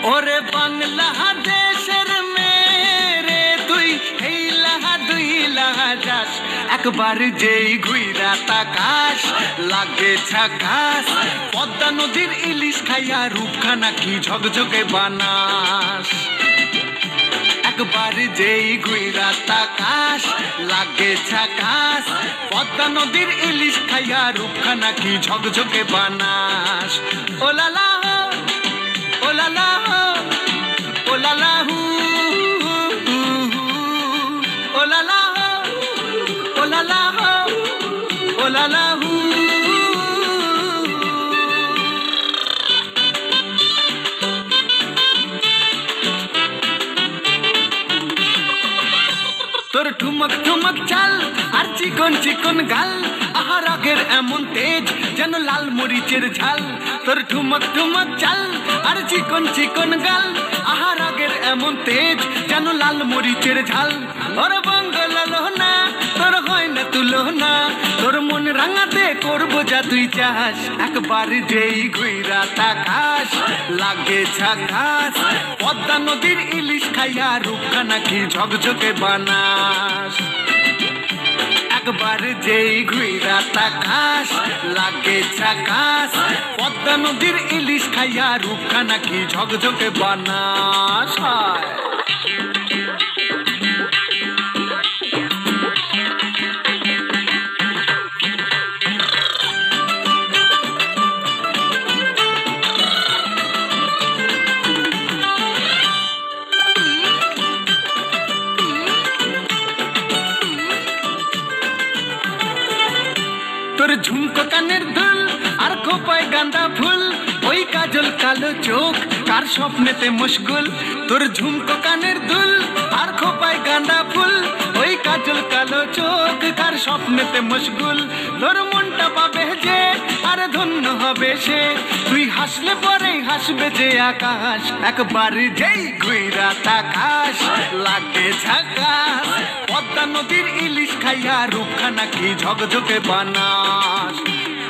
ওরে বাংলাদেশের মেরে তুই হেইলাহা দুইলাহা যাস একবার যেই ঘুইরা তাকাস লাগে ঝাকাস পদ্মা নদীর ইলিশ খাইয়া রূপখানা কি ঝকঝকে বানাস একবার যেই ঘুইরা তাকাস লাগে ঝাকাস পদ্মা নদীর ইলিশ খাইয়া রূপখানা কি ঝকঝকে বানাস ওলালা ওলালা ওলালা হু ওলালা ওলালা ওলালা হু তোর ঠুমক ঠুমক চাল আর চিকন চিকন গাল আহার আগের এমন তেজ যেন লাল মরিচের ঝাল তোর ঠুমক ঠুমক চাল আর চিকন চিকন গাল আহার আগের এমন তেজ যেন লাল মরিচের ঝাল ওর বাংলা না তোর হয় না তুলো না তোর মন রাঙাতে করবো যা তুই চাস একবার যেই ঘুইরা তাকাস লাগে ঝাকাস পদ্মা নদীর ইলিশ খাইয়া রূপখানা কি ঝকঝকে বানাস একবার যেই ঘুইরা তাকাস লাগে ঝাকাস পদ্মা নদীর ইলিশ খাইয়া রূপখানা কি ঝকঝকে বানাস তোর ঝুমকো কানের দুল আর খোপায় গাঁদা ফুল ওই কাজল কালো চোখ কার স্বপ্নেতে মুশকুল তোর ঝুমকো কানের দুল আর খোপায় গাঁদা ফুল ওই কাজল কালো চোখ কার স্বপ্নেতে মুশকুল তোর মনটা পাবে যে আর ধন্য হবে সে তুই হাসলে পরে হাসবে যে আকাশ একবার যেই ঘুইরা তাকাস লাগে ঝাকাস পদ্মা নদীর ইলিশ খাইয়া রূপখানা কি ঝকঝকে বানাস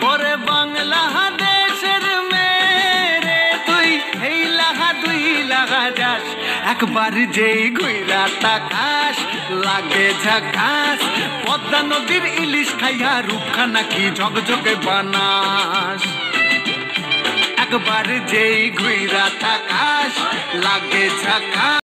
ওরে বাংলাদেশের মেরে তুই হেইলাহা দুইলাহা যাস একবার যেই ঘুইরা তাকাস লাগে ঝাকাস পদ্মা নদীর ইলিশ খাইয়া রূপখানা কি ঝকঝকে বানাস একবার যেই ঘুইরা তাকাস লাগে ঝাকাস